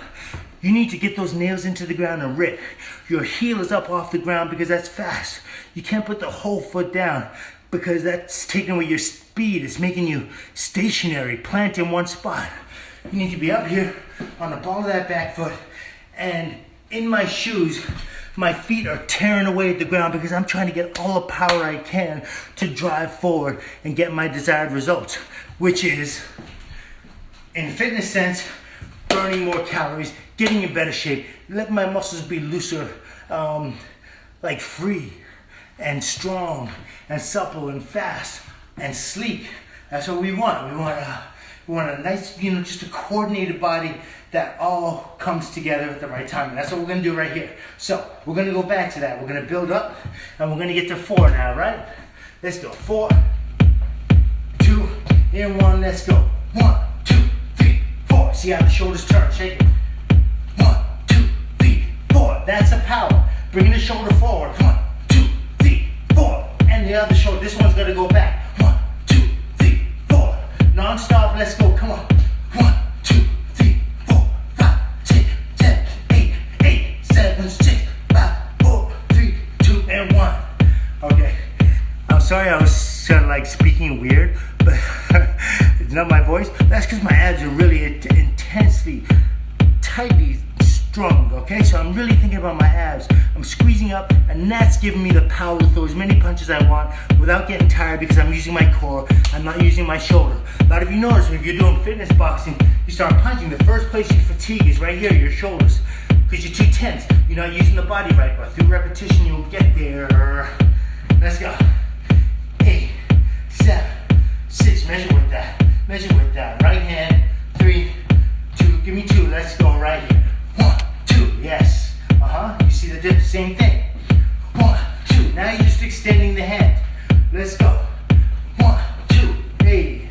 You need to get those nails into the ground and rip. Your heel is up off the ground because that's fast. You can't put the whole foot down because that's taking away your speed. It's making you stationary, plant in one spot. You need to be up here on the ball of that back foot, and in my shoes, my feet are tearing away at the ground because I'm trying to get all the power I can to drive forward and get my desired results, which is, in fitness sense, burning more calories, getting in better shape, letting my muscles be looser, like free and strong and supple and fast and sleek. That's what we want. We want a nice, just a coordinated body that all comes together at the right time. And that's what we're gonna do right here. So we're gonna go back to that. We're gonna build up and we're gonna get to 4 now, right? Let's go. 4, 2, and 1, let's go. 1, 2, 3, 4. See how the shoulders turn, shake it. 1, 2, 3, 4. That's the power. Bringing the shoulder forward. 1, 2, 3, 4. And the other shoulder, this one's gonna go back. 1, 2, 3, 4. Non-stop, let's go, come on. 1, 2, 3, 4, 5, 6, 7, 8, 8, 7, 6, 5, 4, 3, 2, and 1. Okay, I'm sorry I was sort of like speaking weird, but it's not my voice. That's because my abs are really intensely, tightly strung, okay? So I'm really thinking about my abs. I'm squeezing up, and that's giving me the power to throw as many punches as I want without getting tired because I'm using my core, I'm not using my shoulder. A lot of you notice if you're doing fitness boxing, you start punching, the first place you fatigue is right here, your shoulders, because you're too tense. You're not using the body right, but through repetition, you'll get there. Let's go. 8, 7, 6, measure with that. Measure with that. Right hand, 3, 2, give me 2. Let's go right here. 1, 2, yes. You see the same thing. 1, 2. Now you're just extending the hand. Let's go. 1, 2, hey.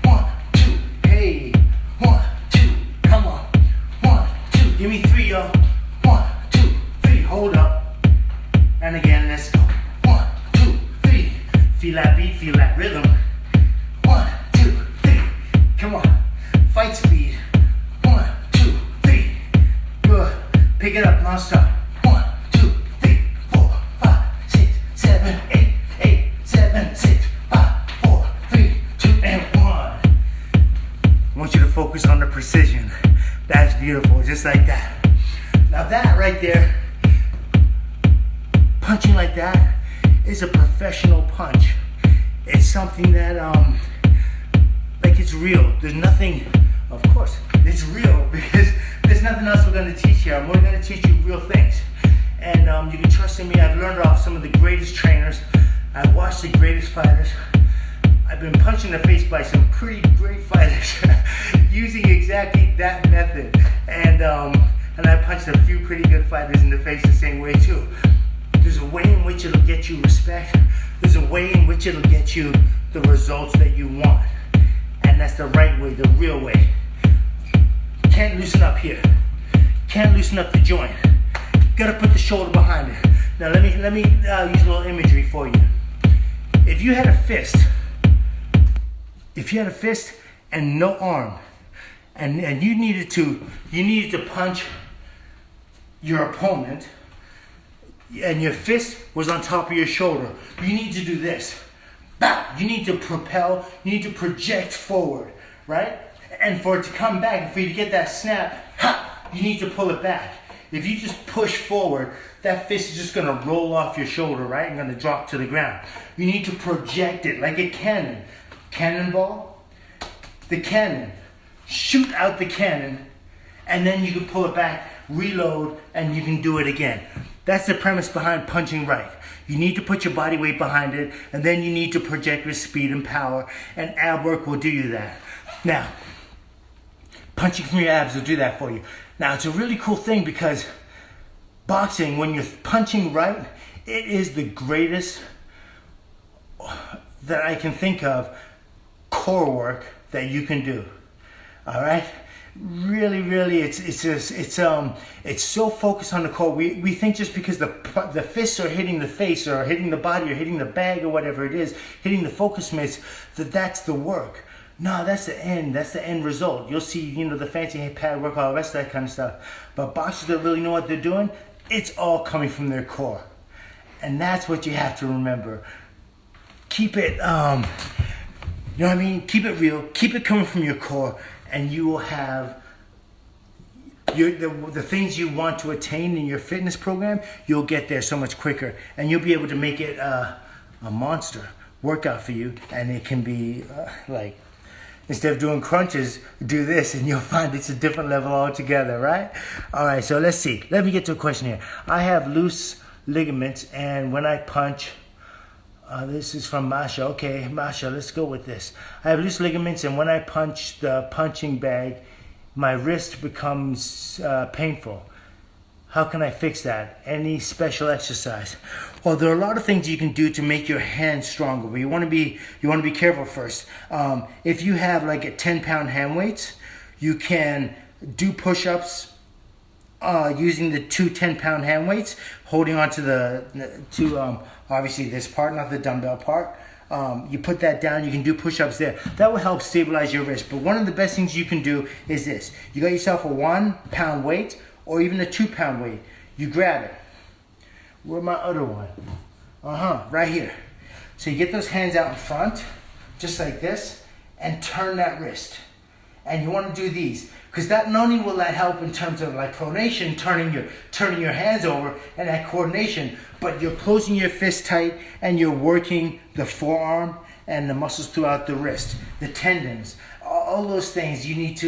1, 2, hey. 1, 2, come on. 1, 2, give me 3, yo. 1, 2, Feel that beat, feel that rhythm. 1, 2, 3. Come on. Fight speed. 1, 2, 3. Good. Pick it up non-stop. 1, 2, 3, 4, 5, 6, 7, 8, 8, 7, 6, 5, 4, 3, 2, and 1. I want you to focus on the precision. That's beautiful, just like that. Now that right there, punching like that, is a professional punch. It's something that, like it's real. There's nothing, of course, it's real because there's nothing else we're going to teach here. I'm only going to teach you real things. And you can trust in me. I've learned off some of the greatest trainers. I've watched the greatest fighters. I've been punched in the face by some pretty great fighters using exactly that method. And I punched a few pretty good fighters in the face the same way too. There's a way in which it'll get you respect. There's a way in which it'll get you the results that you want. And that's the right way, the real way. Can't loosen up here. Can't loosen up the joint. Gotta put the shoulder behind it. Now let me use a little imagery for you. If you had a fist and no arm, and you needed to punch your opponent, and your fist was on top of your shoulder, you need to do this. You need to propel, you need to project forward, right? And for it to come back, and for you to get that snap, you need to pull it back. If you just push forward, that fist is just gonna roll off your shoulder, right? And gonna drop to the ground. You need to project it like a cannon. Cannonball, the cannon. Shoot out the cannon, and then you can pull it back, reload, and you can do it again. That's the premise behind punching right. You need to put your body weight behind it, and then you need to project your speed and power, and ab work will do you that. Now, punching from your abs will do that for you. Now, it's a really cool thing because boxing, when you're punching right, it is the greatest that I can think of core work that you can do. All right? Really, it's so focused on the core. We think just because the fists are hitting the face or hitting the body or hitting the bag or whatever it is, hitting the focus mitts, that's the work. No, that's the end. That's the end result. You'll see, the fancy pad work, all the rest of that kind of stuff. But boxers that really know what they're doing, it's all coming from their core, and that's what you have to remember. Keep it, you know what I mean? Keep it real. Keep it coming from your core. And you will have the things you want to attain in your fitness program, you'll get there so much quicker. And you'll be able to make it a monster workout for you. And it can be like, instead of doing crunches, do this and you'll find it's a different level altogether, right? All right, so let's see. Let me get to a question here. I have loose ligaments, and when I punch, this is from Masha. Okay, Masha, let's go with this. I have loose ligaments, and when I punch the punching bag, my wrist becomes painful. How can I fix that? Any special exercise? Well, there are a lot of things you can do to make your hands stronger, but you want to be careful first. If you have like a 10-pound hand weights, you can do push-ups using the 2 10-pound hand weights, holding onto obviously this part, not the dumbbell part. You put that down, you can do push-ups there. That will help stabilize your wrist. But one of the best things you can do is this. You got yourself a 1-pound weight or even a 2-pound weight. You grab it. Where's my other one? Right here. So you get those hands out in front, just like this, and turn that wrist. And you want to do these, because that not only will that help in terms of like pronation, turning your hands over and that coordination, but you're closing your fist tight and you're working the forearm and the muscles throughout the wrist, the tendons, all those things. You need to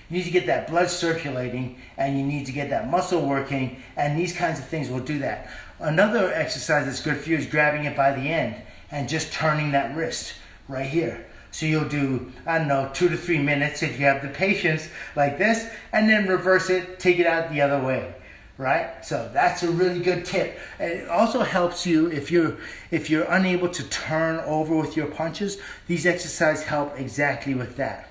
you need to get that blood circulating, and you need to get that muscle working, and these kinds of things will do that. Another exercise that's good for you is grabbing it by the end and just turning that wrist right here. So you'll do, 2 to 3 minutes if you have the patience like this, and then reverse it, take it out the other way, right? So that's a really good tip. And it also helps you if you're unable to turn over with your punches. These exercises help exactly with that.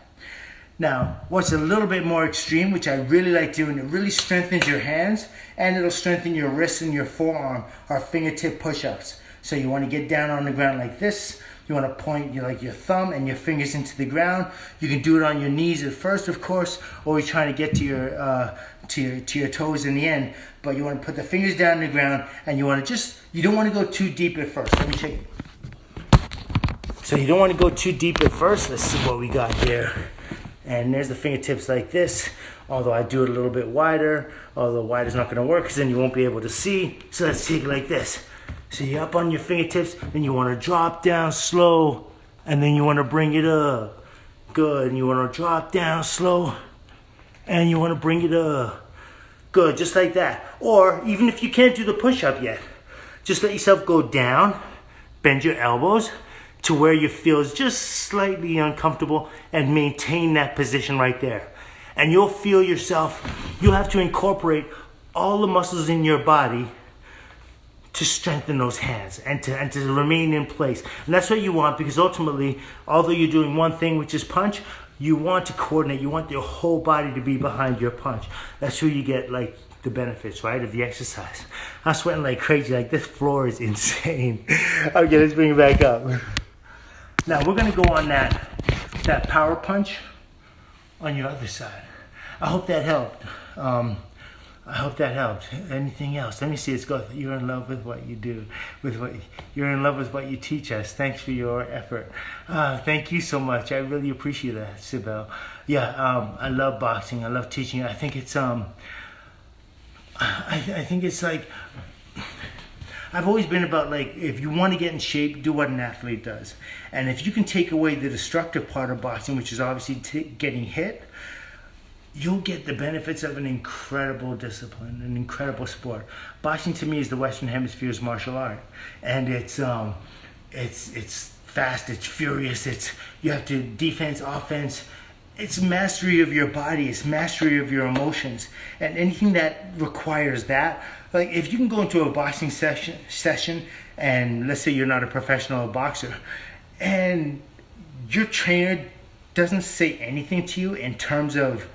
Now, what's a little bit more extreme, which I really like doing, it really strengthens your hands and it'll strengthen your wrists and your forearm, are fingertip push-ups. So you want to get down on the ground like this. You want to point your thumb and your fingers into the ground. You can do it on your knees at first, of course, or you're trying to get to your toes in the end. But you want to put the fingers down on the ground, and you want to you don't want to go too deep at first. Let me check it. So you don't want to go too deep at first. Let's see what we got here. And there's the fingertips like this. Although I do it a little bit wider. Although wide is not going to work, because then you won't be able to see. So let's take it like this. So you're up on your fingertips, then you want to drop down slow, and then you want to bring it up. Good, and you want to drop down slow, and you want to bring it up. Good, just like that. Or even if you can't do the push-up yet, just let yourself go down, bend your elbows to where you feel is just slightly uncomfortable, and maintain that position right there. And you'll feel yourself, you'll have to incorporate all the muscles in your body to strengthen those hands and to remain in place. And that's what you want, because ultimately, although you're doing one thing, which is punch, you want to coordinate. You want your whole body to be behind your punch. That's where you get like the benefits, right, of the exercise. I'm sweating like crazy. Like, this floor is insane. Okay, let's bring it back up. Now we're gonna go on that power punch on your other side. I hope that helped. I hope that helped. Anything else? Let me see. It's good. You're in love with what you do. You're in love with what you teach us. Thanks for your effort. Thank you so much. I really appreciate that, Sibel. Yeah, I love boxing. I love teaching. I think it's I think it's like, I've always been about, like, if you want to get in shape, do what an athlete does. And if you can take away the destructive part of boxing, which is obviously getting hit, you'll get the benefits of an incredible discipline, an incredible sport. Boxing to me is the Western Hemisphere's martial art, and it's fast, it's furious, you have to defense, offense. It's mastery of your body, it's mastery of your emotions, and anything that requires that. Like, if you can go into a boxing session, and let's say you're not a professional boxer, and your trainer doesn't say anything to you in terms of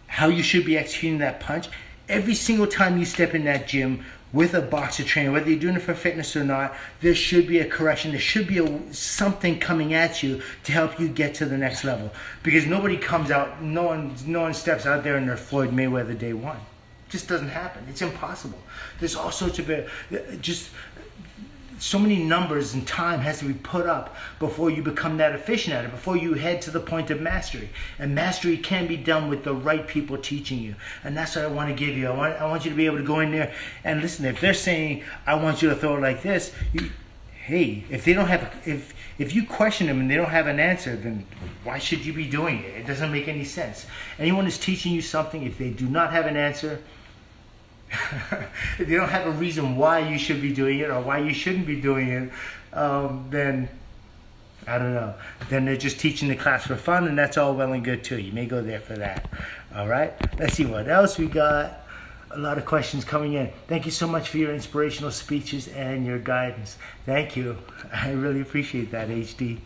how you should be executing that punch, every single time you step in that gym with a boxer trainer, whether you're doing it for fitness or not, there should be a correction. There should be something coming at you to help you get to the next level. Because nobody comes out, no one steps out there and they're Floyd Mayweather day one. It just doesn't happen. It's impossible. There's all sorts of just so many numbers and time has to be put up before you become that efficient at it, before you head to the point of mastery. And mastery can be done with the right people teaching you. And that's what I want to give you. I want you to be able to go in there and listen. If they're saying, I want you to throw it like this, hey, if they don't have, if you question them and they don't have an answer, then why should you be doing it? It doesn't make any sense. Anyone who's teaching you something, if they do not have an answer, if you don't have a reason why you should be doing it or why you shouldn't be doing it, then I don't know. Then they're just teaching the class for fun, and that's all well and good too. You may go there for that. All right. Let's see what else we got. A lot of questions coming in. Thank you so much for your inspirational speeches and your guidance. Thank you. I really appreciate that, HD.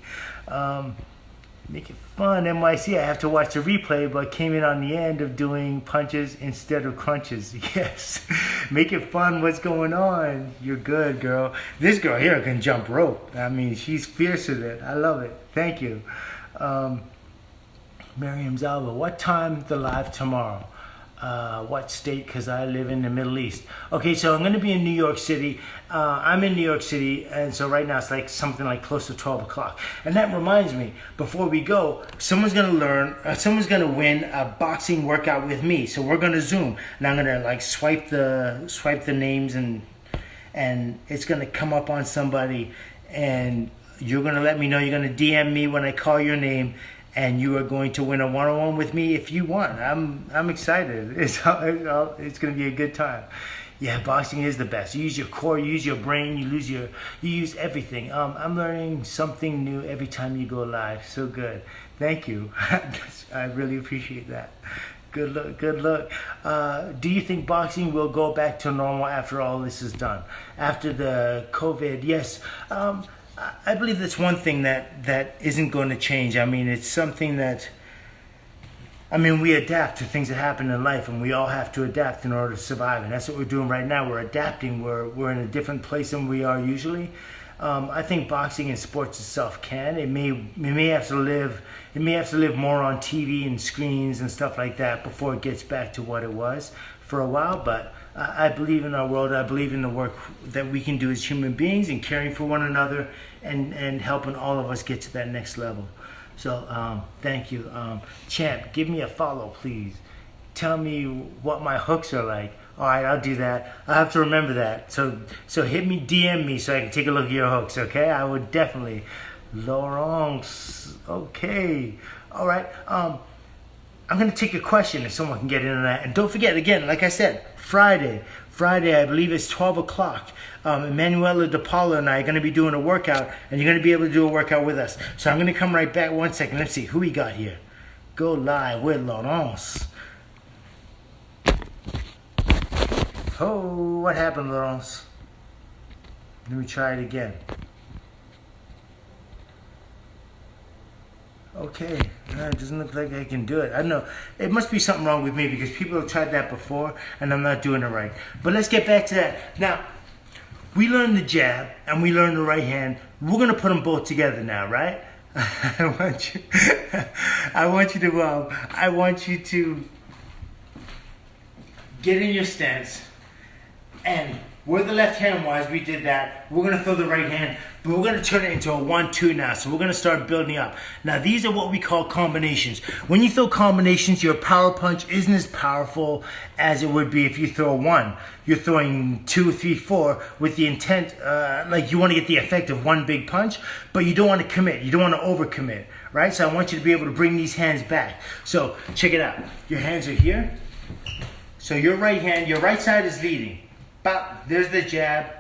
Make it fun, NYC. I have to watch the replay, but came in on the end of doing punches instead of crunches. Yes. Make it fun. What's going on? You're good, girl. This girl here can jump rope. I mean, she's fierce with it. I love it. Thank you. Miriam Zalba, what time the live tomorrow? What state? Because I live in the Middle East. Okay, so I'm going to be in New York City. I'm in New York City, and so right now it's like something like close to 12 o'clock. And that reminds me, before we go, someone's going to win a boxing workout with me. So we're going to Zoom, and I'm going to like swipe the names, and it's going to come up on somebody, and you're going to let me know. You're going to DM me when I call your name. And you are going to win a one-on-one with me if you want. I'm excited. It's going to be a good time. Yeah, boxing is the best. You use your core, you use your brain, you use everything. I'm learning something new every time you go live. So good. Thank you. I really appreciate that. Good luck. Good luck. Do you think boxing will go back to normal after all this is done? After the COVID? Yes. I believe that's one thing that isn't going to change. I mean, it's something that I mean, we adapt to things that happen in life, and we all have to adapt in order to survive. And that's what we're doing right now. We're adapting. We're in a different place than we are usually. I think boxing and sports itself can. It may have to live. It may have to live more on TV and screens and stuff like that before it gets back to what it was for a while. But I believe in our world. I believe in the work that we can do as human beings and caring for one another and helping all of us get to that next level. So thank you. Champ, give me a follow, please. Tell me what my hooks are like. All right, I'll do that. I have to remember that. So hit me, DM me so I can take a look at your hooks, okay? I would definitely. Laurence, okay. All right, I'm going to take a question if someone can get in on that. And don't forget, again, like I said, Friday, I believe it's 12 o'clock. Emanuela DePaula and I are going to be doing a workout, and you're going to be able to do a workout with us. So I'm going to come right back 1 second. Let's see who we got here. Go live with Laurence. Oh, what happened, Laurence? Let me try it again. Okay, it doesn't look like I can do it. I don't know. It must be something wrong with me because people have tried that before and I'm not doing it right. But let's get back to that. Now, we learned the jab and we learned the right hand. We're going to put them both together now, right? I want you to get in your stance, and where the left hand was, we did that. We're going to throw the right hand, but we're going to turn it into a 1-2 now. So we're going to start building up. Now, these are what we call combinations. When you throw combinations, your power punch isn't as powerful as it would be if you throw 1. You're throwing 2, 3, 4 with the intent, like you want to get the effect of one big punch, but you don't want to commit. You don't want to overcommit, right? So I want you to be able to bring these hands back. So check it out. Your hands are here. So your right hand, your right side is leading. Bow, there's the jab.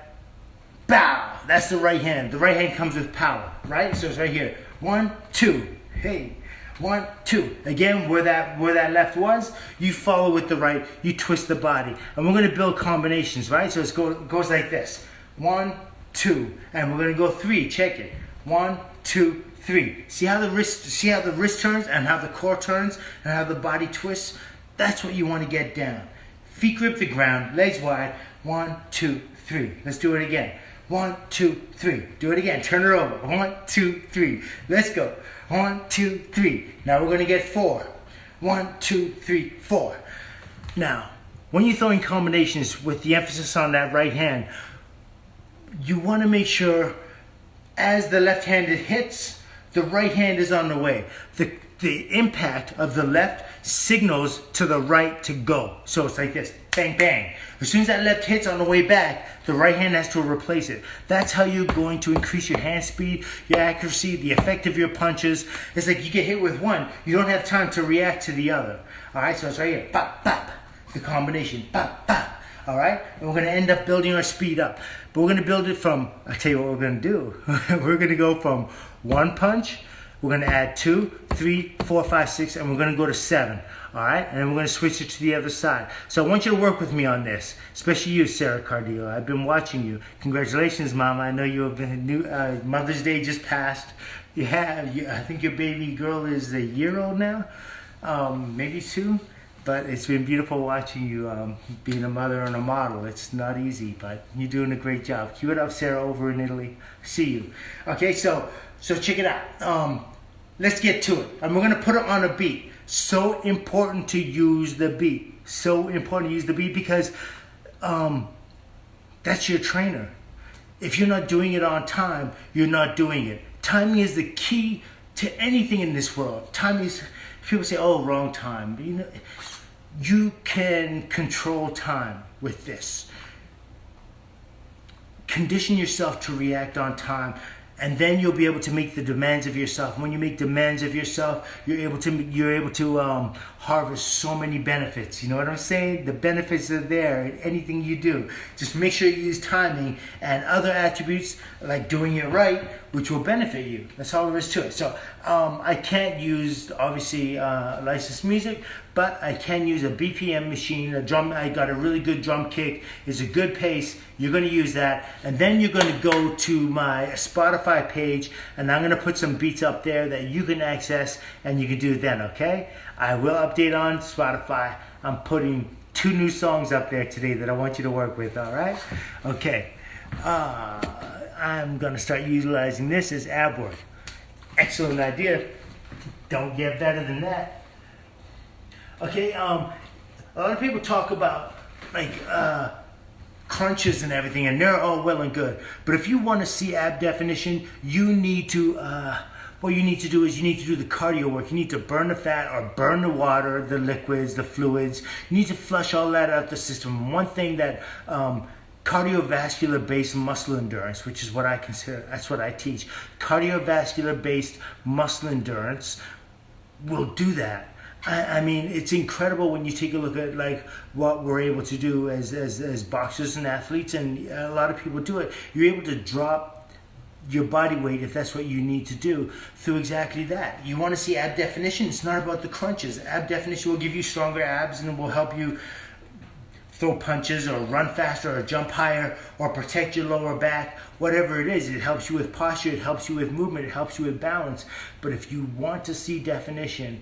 Bow, that's the right hand. The right hand comes with power, right? So it's right here. 1, 2, hey. 1, 2. Again, where that left was, you follow with the right, you twist the body. And we're going to build combinations, right? So it goes like this. 1, 2. And we're going to go 3. Check it. 1, 2, 3. See how the wrist turns and how the core turns and how the body twists? That's what you want to get down. Feet grip the ground, legs wide. 1, 2, 3. Let's do it again. 1, 2, 3. Do it again. Turn it over. 1, 2, 3. Let's go. 1, 2, 3. Now we're going to get 4. 1, 2, 3, 4. Now, when you're throwing combinations with the emphasis on that right hand, you want to make sure as the left-handed hits, the right hand is on the way. The impact of the left signals to the right to go. So it's like this, bang, bang. As soon as that left hits on the way back, the right hand has to replace it. That's how you're going to increase your hand speed, your accuracy, the effect of your punches. It's like you get hit with one, you don't have time to react to the other. All right, so it's right here, bop, bop, the combination, bop, bop. All right, and we're going to end up building our speed up. But we're going to build it from, I'll tell you what we're going to do. We're going to go from 1 punch, we're going to add 2, 3, 4, 5, 6, and we're going to go to 7. All right, and then we're going to switch it to the other side. So I want you to work with me on this, especially you, Sarah Cardillo. I've been watching you. Congratulations, Mama. I know you have been new. Mother's Day just passed. I think your baby girl is a year old now, maybe 2. But it's been beautiful watching you being a mother and a model. It's not easy, but you're doing a great job. Keep it up, Sarah, over in Italy. See you. Okay, so check it out. Let's get to it. And we're going to put it on a beat. So important to use the beat. So important to use the beat because that's your trainer. If you're not doing it on time, you're not doing it. Timing is the key to anything in this world. Timing is, people say, oh, wrong time. But you can control time with this. Condition yourself to react on time, and then you'll be able to make the demands of yourself. When you make demands of yourself, you're able to harvest so many benefits. You know what I'm saying? The benefits are there in anything you do. Just make sure you use timing and other attributes like doing it right which will benefit you. That's all there is to it. So I can't use, obviously, licensed music, but I can use a BPM machine, a drum. I got a really good drum kick. It's a good pace. You're going to use that. And then you're going to go to my Spotify page, and I'm going to put some beats up there that you can access, and you can do it then, okay? I will update on Spotify. I'm putting 2 new songs up there today that I want you to work with, all right? Okay. I'm going to start utilizing this as ab work. Excellent idea. Don't get better than that. Okay, a lot of people talk about like crunches and everything, and they're all well and good. But if you want to see ab definition, you need to, what you need to do is you need to do the cardio work. You need to burn the fat or burn the water, the liquids, the fluids. You need to flush all that out of the system. One thing that cardiovascular based muscle endurance, which is what I consider, that's what I teach. Cardiovascular based muscle endurance will do that. I mean, it's incredible when you take a look at like what we're able to do as boxers and athletes, and a lot of people do it. You're able to drop your body weight, if that's what you need to do, through exactly that. You want to see ab definition? It's not about the crunches. Ab definition will give you stronger abs and it will help you throw punches or run faster or jump higher or protect your lower back, whatever it is. It helps you with posture, it helps you with movement, it helps you with balance. But if you want to see definition,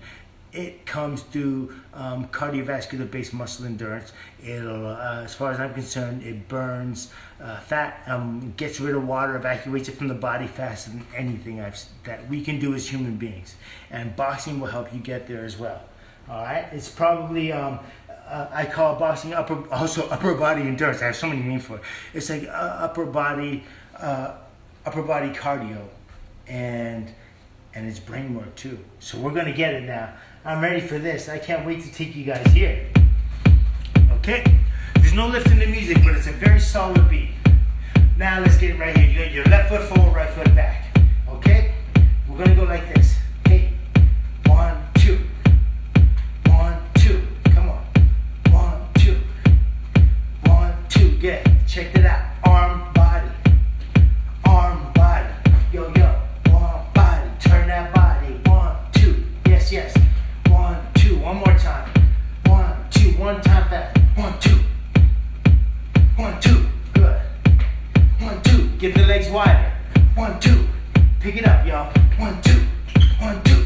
it comes through cardiovascular based muscle endurance. It'll, as far as I'm concerned, it burns fat, gets rid of water, evacuates it from the body faster than anything that we can do as human beings. And boxing will help you get there as well. All right, it's probably I call boxing upper body endurance. I have so many names for it. It's like upper body cardio, and it's brain work too. So we're gonna get it now. I'm ready for this. I can't wait to take you guys here. Okay, there's no lift in the music, but it's a very solid beat. Now let's get it right here. You got your left foot forward, right foot back. Okay, we're gonna go like this. Hey, 1, 2. 1, 2. Come on. 1, 2. 1, 2. Get. Check it out. Arm, body. Arm, body. Yo, yo. Arm, body. Turn that body. 1, 2. Yes, yes. 1, 2. One more time. 1, 2. One time fast. 1, 2. 1, 2. Good. 1, 2. Get the legs wider. 1, 2. Pick it up, y'all. 1, 2. 1, 2.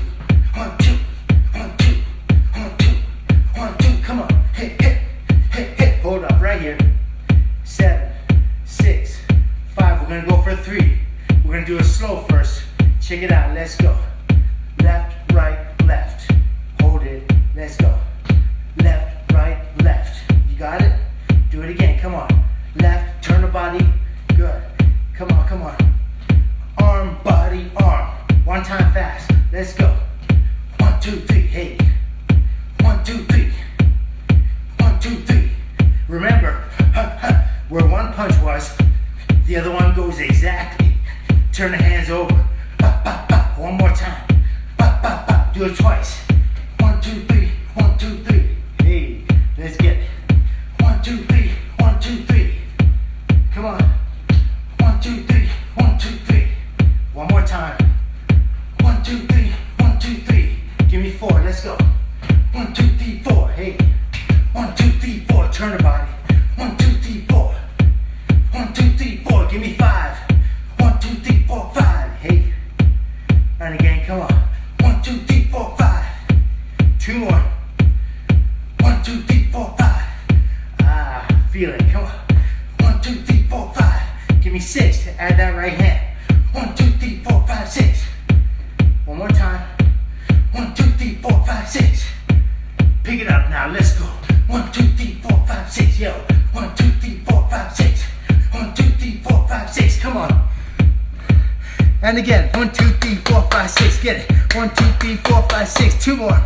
1, 2. 1, 2. 1, 2. 1, 2. Come on. Hey, hey. Hey, hey. Hold up right here. 7, 6, 5. We're gonna go for 3. We're gonna do it slow first. Check it out. Let's go. Left, right, left. Hold it. Let's go. Left, right, left. You got it? Do it again. Come on. Left. Turn the body. Good. Come on, come on. Arm, body, arm. One time fast. Let's go. 1, 2, 3. Hey. 1, 2, 3. 1, 2, 3. Remember, where one punch was, the other one goes exactly. Turn the hands over. One more time. Do it twice. 1, 2, 3. 1, 2, 3. Hey, let's get it. 1, 2, 3. 1, 2, 3. Come on. 1, 2, 3. 1, 2, 3. One more time. 1, 2, 3. 1, 2, 3. Give me 4. Let's go. 1, 2, 3, 4. Hey. 1, 2, 3, 4. Turn the body. 1, 2, 3, 4. 1, 2, 3, 4. Give me 5. 1, 2, 3, 4, 5. Hey. And again, come on. 1, 2, 3, 4, 5. 2 more. 1, 2, 3, 4, 5. Feel it. Come on. 1, 2, 3, 4, 5. Give me 6. Add that right hand. 1, 2, 3, 4, 5, 6. One more time. 1, 2, 3, 4, 5, 6. Pick it up now. Let's go. 1, 2, 3, 4, 5, 6. Yo. 1, 2, 3, 4, 5, 6. 1, 2, 3, 4, 5, 6. Come on. And again. 1, 2, 3, 4, 5, 6. Get it. 1, 2, 3, 4, 5, 6. 2 more.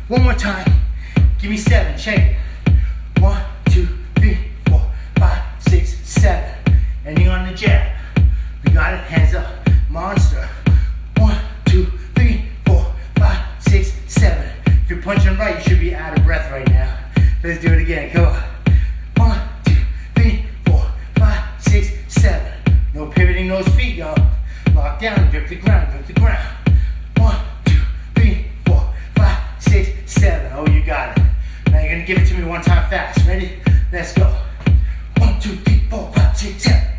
One more time. Give me 7. Check it. 1, 2, 3, 4, 5, 6, 7. Ending on the jab. We got it. Hands up. Monster. 1, 2, 3, 4, 5, 6, 7. If you're punching right, you should be out of breath right now. Let's do it again. Come on. 1, 2, 3, 4, 5, 6, 7. No pivoting those feet, y'all. down, grip the ground, grip the ground. 1, 2, 3, 4, 5, 6, 7. Oh, you got it. Now you're gonna give it to me one time fast. Ready? Let's go. 1, 2, 3, 4, 5, 6, 7.